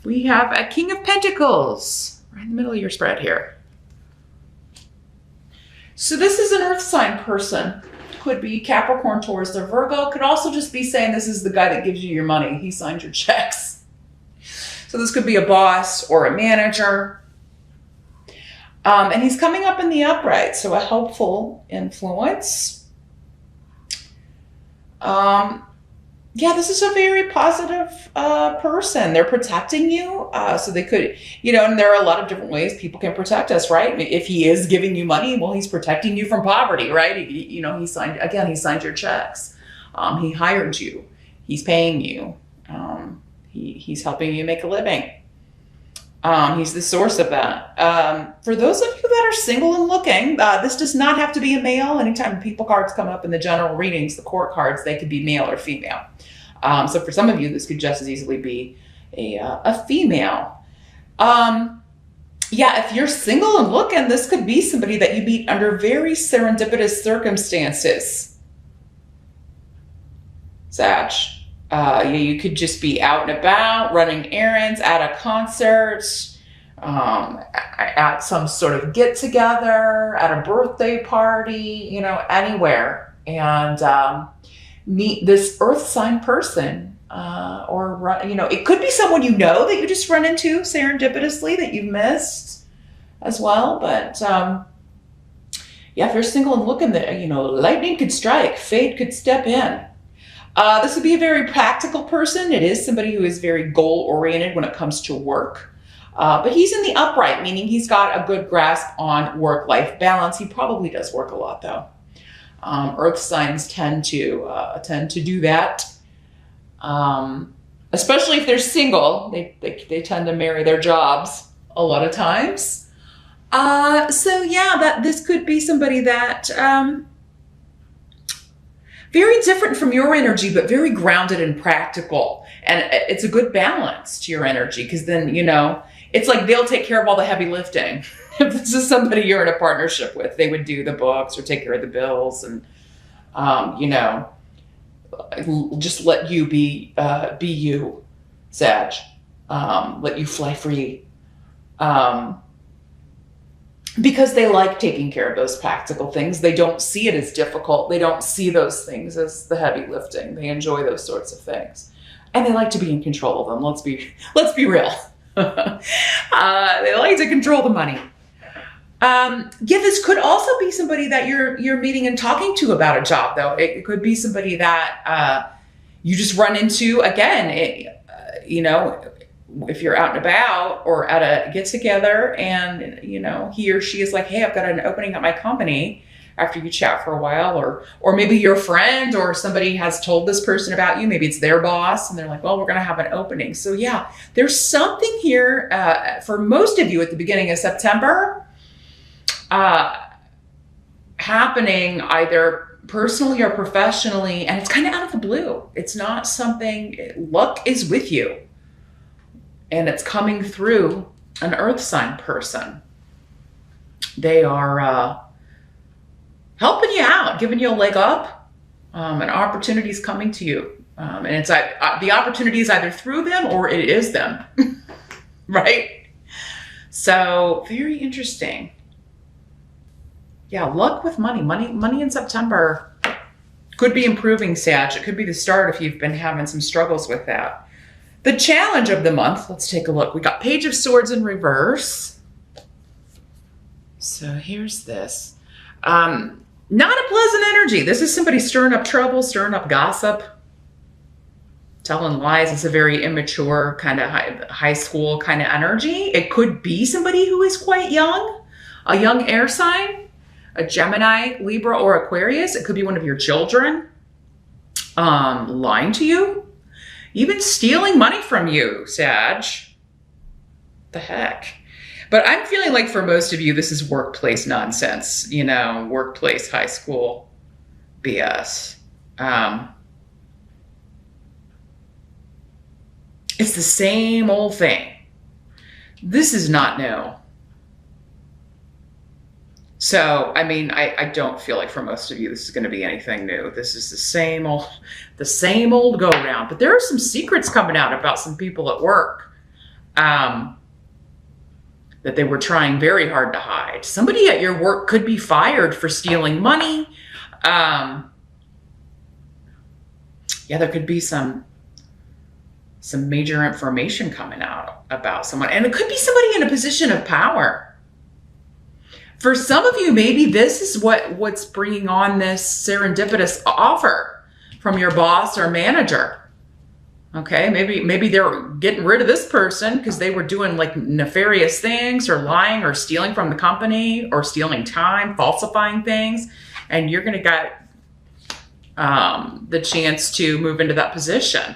We have a King of Pentacles right in the middle of your spread here. So this is an earth sign person. Could be Capricorn, Taurus, or Virgo. Could also just be saying this is the guy that gives you your money. He signs your checks. So this could be a boss or a manager. And he's coming up in the upright, so a helpful influence. Yeah, this is a very positive person. They're protecting you. So they could, and there are a lot of different ways people can protect us, right? If he is giving you money, well, he's protecting you from poverty, right? He signed your checks. He hired you. He's paying you. He's helping you make a living. He's the source of that. For those of you that are single and looking, this does not have to be a male. Anytime people cards come up in the general readings, the court cards, they could be male or female. So for some of you, this could just as easily be a female. Yeah, if you're single and looking, this could be somebody that you meet under very serendipitous circumstances. Sag. You could just be out and about, running errands, at a concert, at some sort of get-together, at a birthday party, anywhere. And meet this earth sign person. It could be someone that you just run into serendipitously that you've missed as well. But yeah, if you're single and looking, lightning could strike, fate could step in. This would be a very practical person. It is somebody who is very goal-oriented when it comes to work. But he's in the upright, meaning he's got a good grasp on work-life balance. He probably does work a lot, though. Earth signs tend to do that. Especially if they're single. They tend to marry their jobs a lot of times. So yeah, this could be somebody that... very different from your energy, but very grounded and practical. And it's a good balance to your energy because then, it's like they'll take care of all the heavy lifting. If this is somebody you're in a partnership with, they would do the books or take care of the bills and, just let you be you, Sag. Let you fly free. Because they like taking care of those practical things. They don't see it as difficult. They don't see those things as the heavy lifting. They enjoy those sorts of things. And they like to be in control of them. Let's be real. They like to control the money. Yeah, this could also be somebody that you're meeting and talking to about a job, though. It could be somebody that you just run into, again, if you're out and about or at a get-together and, he or she is like, hey, I've got an opening at my company after you chat for a while, or maybe your friend or somebody has told this person about you. Maybe it's their boss and they're like, well, we're going to have an opening. So yeah, there's something here for most of you at the beginning of September happening either personally or professionally, and it's kind of out of the blue. It's not something, luck is with you. And it's coming through an earth sign person. They are helping you out, giving you a leg up, and opportunities coming to you. And it's the opportunity is either through them or it is them, right? So very interesting. Yeah, luck with money in September could be improving, Sag. It could be the start if you've been having some struggles with that. The challenge of the month, let's take a look. We got Page of Swords in reverse. So here's this. Not a pleasant energy. This is somebody stirring up trouble, stirring up gossip, telling lies. It's a very immature kind of high school kind of energy. It could be somebody who is quite young, a young air sign, a Gemini, Libra, or Aquarius. It could be one of your children lying to you. Even stealing money from you, Sag. The heck? But I'm feeling like for most of you, this is workplace nonsense, workplace, high school BS. It's the same old thing. This is not new. So, I don't feel like for most of you, this is going to be anything new. This is the same old go around. But there are some secrets coming out about some people at work. that they were trying very hard to hide. Somebody at your work could be fired for stealing money. Yeah, there could be some major information coming out about someone. And it could be somebody in a position of power. For some of you, maybe this is what's bringing on this serendipitous offer from your boss or manager. Okay, maybe they're getting rid of this person because they were doing like nefarious things or lying or stealing from the company or stealing time, falsifying things. And you're going to get the chance to move into that position.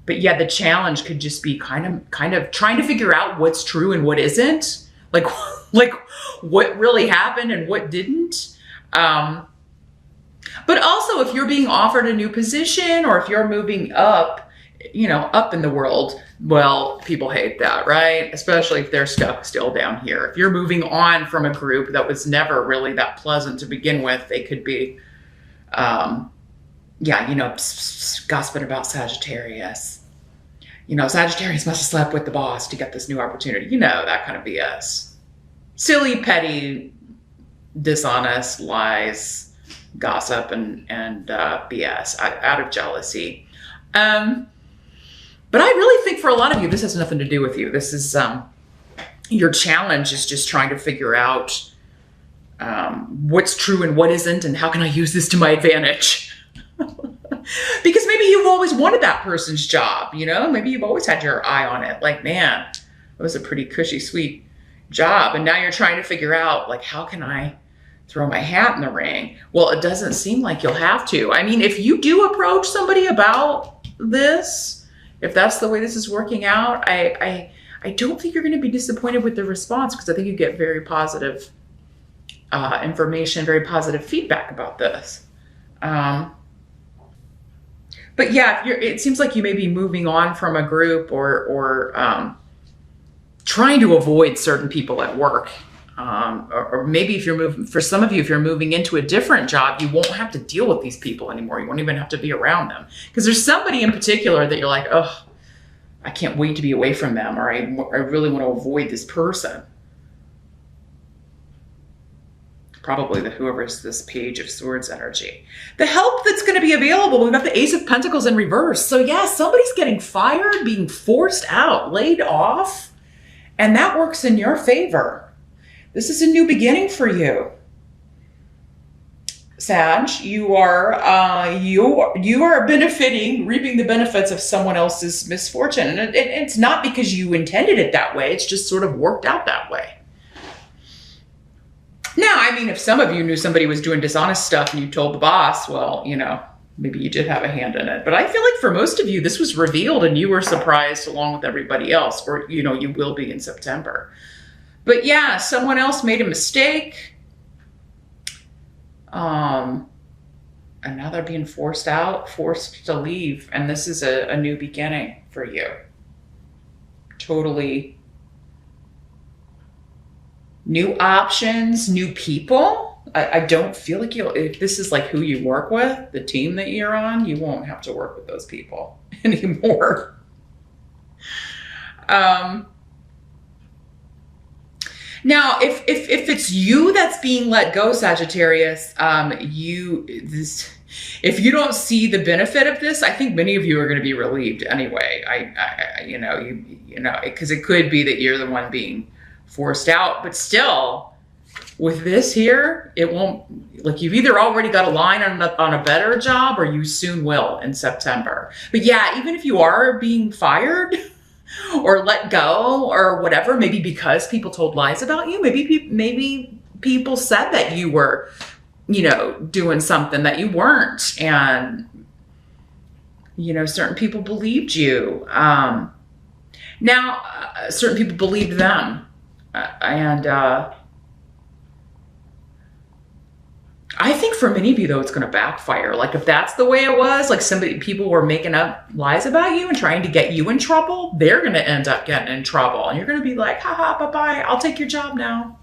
But yeah, the challenge could just be kind of trying to figure out what's true and what isn't. Like what really happened and what didn't. But also, if you're being offered a new position or if you're moving up, up in the world, well, people hate that, right? Especially if they're stuck still down here. If you're moving on from a group that was never really that pleasant to begin with, they could be, gossiping about Sagittarius. Sagittarius must have slept with the boss to get this new opportunity. That kind of BS. Silly, petty, dishonest lies, gossip and BS out of jealousy. But I really think for a lot of you, this has nothing to do with you. This is your challenge is just trying to figure out what's true and what isn't, and how can I use this to my advantage? Because maybe you've always wanted that person's job, maybe you've always had your eye on it. Like, man, it was a pretty cushy, sweet job. And now you're trying to figure out, like, how can I throw my hat in the ring? Well, it doesn't seem like you'll have to. I mean, if you do approach somebody about this, if that's the way this is working out, I don't think you're going to be disappointed with the response, because I think you get very positive information, very positive feedback about this. But yeah, it seems like you may be moving on from a group or trying to avoid certain people at work. Or maybe if you're moving, for some of you, if you're moving into a different job, you won't have to deal with these people anymore. You won't even have to be around them. Because there's somebody in particular that you're like, oh, I can't wait to be away from them, or I really want to avoid this person. Probably whoever's this Page of Swords energy. The help that's going to be available, we've got the Ace of Pentacles in reverse. So yeah, somebody's getting fired, being forced out, laid off, and that works in your favor. This is a new beginning for you. Sag, you are benefiting, reaping the benefits of someone else's misfortune. And it's not because you intended it that way. It's just sort of worked out that way. Now, I mean, if some of you knew somebody was doing dishonest stuff and you told the boss, well, maybe you did have a hand in it. But I feel like for most of you, this was revealed and you were surprised along with everybody else, or, you will be in September. But yeah, someone else made a mistake. And now they're being forced out, forced to leave. And this is a new beginning for you. Totally new options, new people. I don't feel like if this is like who you work with, the team that you're on, you won't have to work with those people anymore. Now, if it's you that's being let go, Sagittarius, if you don't see the benefit of this, I think many of you are going to be relieved anyway. Because it could be that you're the one being forced out, but still, with this here, it won't. Like, you've either already got a line on a better job, or you soon will in September. But yeah, even if you are being fired or let go or whatever, maybe because people told lies about you, maybe people said that you were, doing something that you weren't, and certain people believed you. Now, certain people believed them, and I think for many of you, though, it's going to backfire. Like, if that's the way it was, like people were making up lies about you and trying to get you in trouble, they're going to end up getting in trouble. And you're going to be like, haha, bye-bye, I'll take your job now.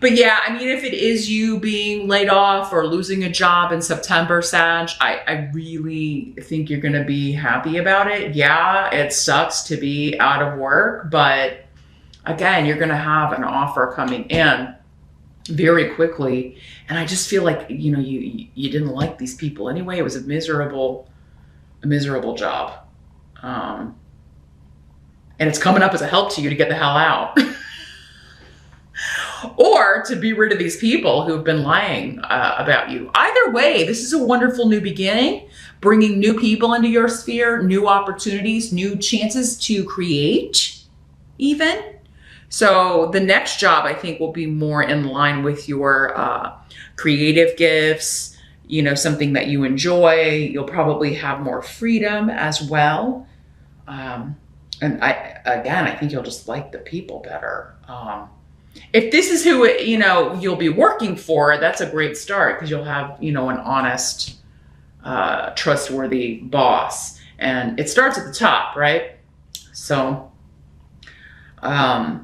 But yeah, I mean, if it is you being laid off or losing a job in September, Sag, I really think you're going to be happy about it. Yeah, it sucks to be out of work, but again, you're going to have an offer coming in very quickly. And I just feel like, you know, you didn't like these people anyway. It was a miserable job. And it's coming up as a help to you to get the hell out. Or to be rid of these people who've been lying about you. Either way, this is a wonderful new beginning, bringing new people into your sphere, new opportunities, new chances to create even. So the next job, I think, will be more in line with your creative gifts, you know, something that you enjoy. You'll probably have more freedom as well. And I think you'll just like the people better. If this is who, you know, you'll be working for, that's a great start because you'll have, you know, an honest, trustworthy boss. And it starts at the top, right? So, I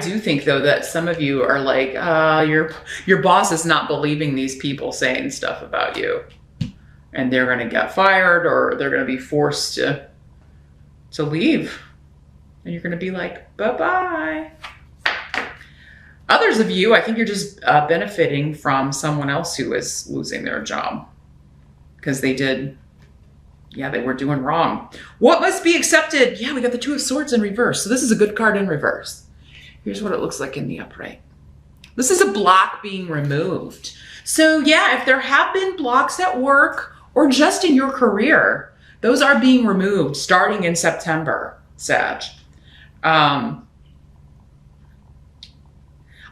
do think, though, that some of you are like, your boss is not believing these people saying stuff about you. And they're going to get fired or they're going to be forced to leave. And you're going to be like, bye-bye. Others of you, I think you're just benefiting from someone else who is losing their job. Because they were doing wrong. What must be accepted? Yeah, we got the Two of Swords in reverse. So this is a good card in reverse. Here's what it looks like in the upright. This is a block being removed. So yeah, if there have been blocks at work or just in your career, those are being removed starting in September, Sag.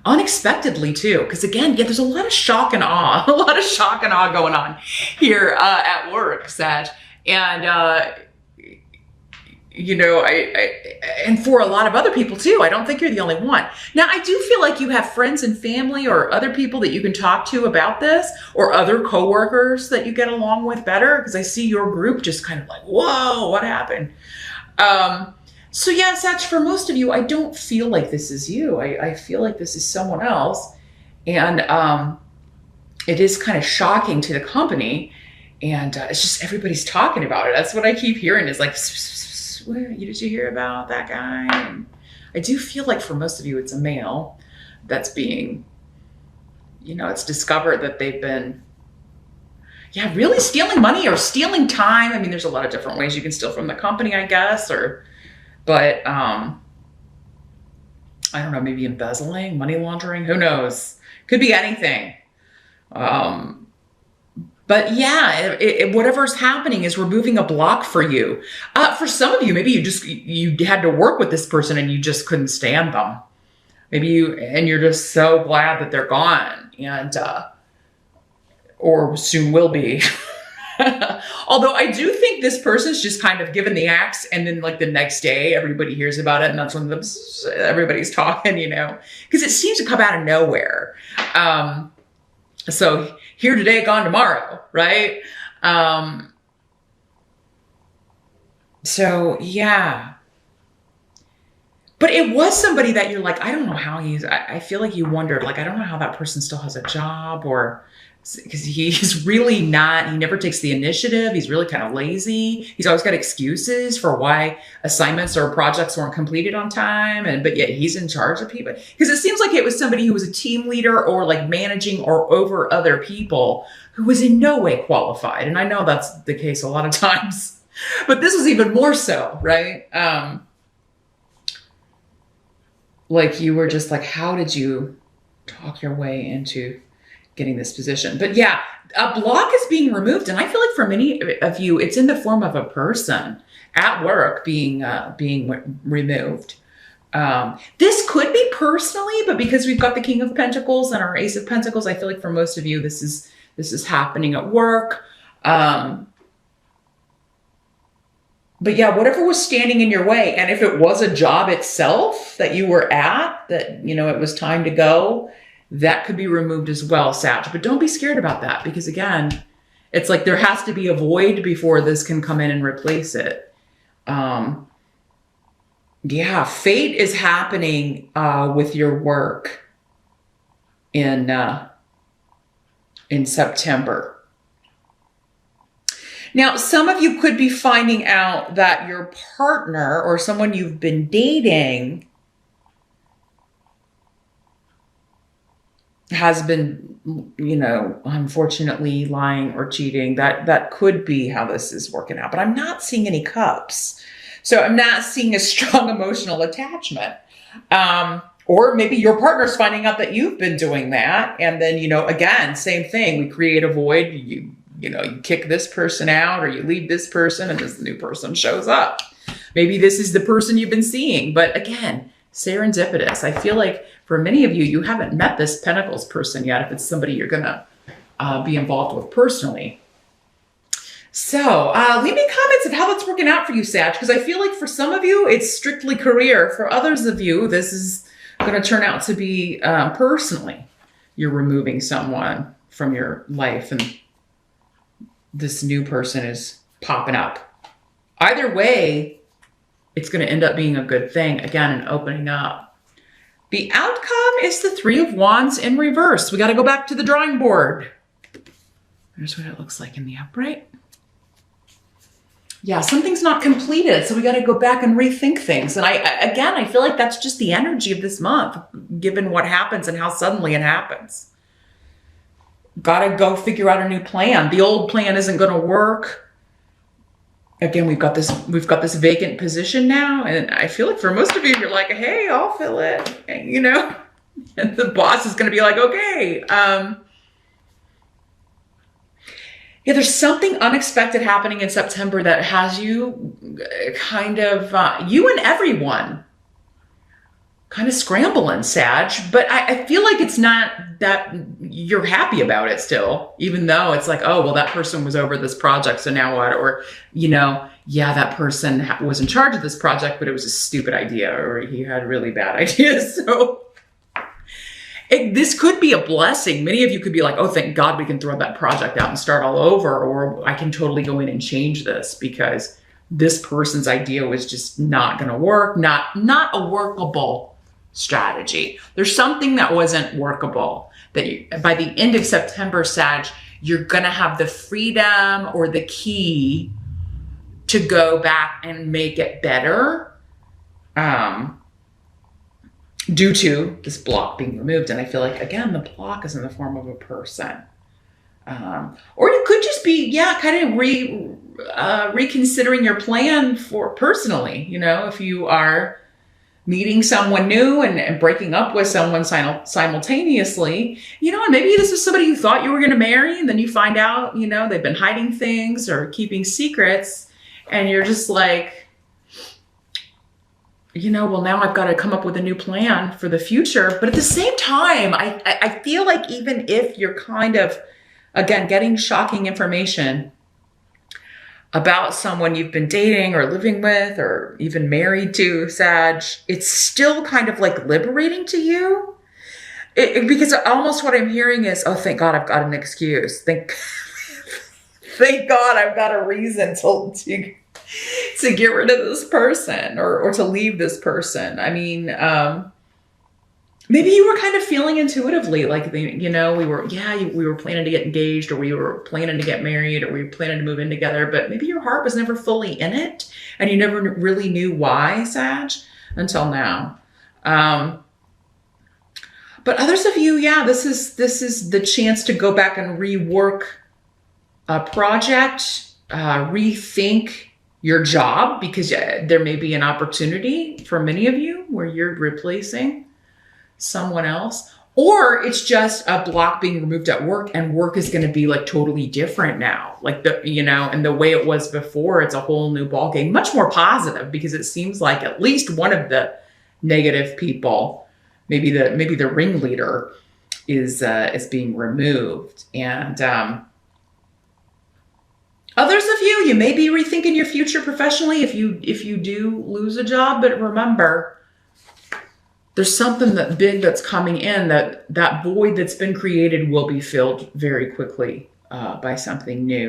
Unexpectedly too, because again, yeah, there's a lot of shock and awe, going on here at work, Sag. And you know, and for a lot of other people too. I don't think you're the only one. Now, I do feel like you have friends and family or other people that you can talk to about this, or other coworkers that you get along with better, because I see your group just kind of like, whoa, what happened? So yeah, Sag, for most of you, I don't feel like this is you. I feel like this is someone else. And it is kind of shocking to the company. And it's just everybody's talking about it. That's what I keep hearing is like, did you hear about that guy? And I do feel like for most of you, it's a male that's being, you know, it's discovered that they've been, yeah, really stealing money or stealing time. I mean, there's a lot of different ways you can steal from the company, I guess, but I don't know, maybe embezzling, money laundering, who knows? Could be anything. But yeah, whatever's happening is removing a block for you. For some of you, maybe you had to work with this person and you just couldn't stand them. Maybe you're just so glad that they're gone, and or soon will be. Although I do think this person's just kind of given the axe, and then like the next day everybody hears about it, and that's when everybody's talking, you know, because it seems to come out of nowhere. So here today, gone tomorrow, right? So yeah. But it was somebody that you're like, I don't know how I feel like you wondered, like, I don't know how that person still has a job, or because he's really not, he never takes the initiative. He's really kind of lazy. He's always got excuses for why assignments or projects weren't completed on time. But yet he's in charge of people. Because it seems like it was somebody who was a team leader or like managing or over other people who was in no way qualified. And I know that's the case a lot of times, but this was even more so, right? Like you were just like, how did you talk your way into getting this position? But yeah, a block is being removed. And I feel like for many of you, it's in the form of a person at work being removed. This could be personally, but because we've got the King of Pentacles and our Ace of Pentacles, I feel like for most of you, this is happening at work. But yeah, whatever was standing in your way, and if it was a job itself that you were at, that, you know, it was time to go, that could be removed as well, Sag. But don't be scared about that, because again, it's like there has to be a void before this can come in and replace it. Yeah, fate is happening with your work in September. Now, some of you could be finding out that your partner or someone you've been dating has been, unfortunately lying or cheating. That could be how this is working out, but I'm not seeing any cups. So I'm not seeing a strong emotional attachment. Or maybe your partner's finding out that you've been doing that. And then, again, same thing. We create a void. You kick this person out or you leave this person and this new person shows up. Maybe this is the person you've been seeing. But again, serendipitous. I feel like for many of you, you haven't met this Pentacles person yet if it's somebody you're going to be involved with personally. So leave me comments of how that's working out for you, Sag, because I feel like for some of you, it's strictly career. For others of you, this is going to turn out to be personally. You're removing someone from your life and this new person is popping up. Either way, it's going to end up being a good thing, again, and opening up. The outcome is the Three of Wands in reverse. We got to go back to the drawing board. Here's what it looks like in the upright. Yeah, something's not completed, so we got to go back and rethink things. And I feel like that's just the energy of this month, given what happens and how suddenly it happens. Got to go figure out a new plan. The old plan isn't going to work. Again, we've got this vacant position now, and I feel like for most of you, you're like, "Hey, I'll fill it," and the boss is going to be like, "Okay." Yeah, there's something unexpected happening in September that has you kind of, you and everyone kind of scrambling, Sag. But I feel like it's not that you're happy about it still, even though it's like, oh, well, that person was over this project, so now what? Or, yeah, that person was in charge of this project, but it was a stupid idea, or he had really bad ideas. So this could be a blessing. Many of you could be like, oh, thank God we can throw that project out and start all over, or I can totally go in and change this because this person's idea was just not going to work, not a workable strategy. There's something that wasn't workable that by the end of September, Sag, you're going to have the freedom or the key to go back and make it better. Due to this block being removed. And I feel like, again, the block is in the form of a person. Or you could just be, kind of reconsidering your plan for personally, if you are meeting someone new and breaking up with someone simultaneously, and maybe this is somebody you thought you were going to marry, and then you find out, they've been hiding things or keeping secrets, and you're just like, well, now I've got to come up with a new plan for the future. But at the same time, I feel like even if you're kind of, again, getting shocking information about someone you've been dating or living with or even married to, Sag, it's still kind of like liberating to you. Because almost what I'm hearing is, oh, thank God I've got an excuse. Thank God I've got a reason to get rid of this person or to leave this person. I mean, maybe you were kind of feeling intuitively like, we were planning to get engaged, or we were planning to get married, or we were planning to move in together, but maybe your heart was never fully in it and you never really knew why, Sag, until now. But others of you, this is the chance to go back and rework a project, rethink your job, because there may be an opportunity for many of you where you're replacing someone else, or it's just a block being removed at work, and work is going to be like totally different now. Like and the way it was before, it's a whole new ballgame, much more positive, because it seems like at least one of the negative people, maybe the ringleader, is being removed. And others of you may be rethinking your future professionally if you do lose a job. But remember, there's something big that's coming in, that void that's been created will be filled very quickly by something new.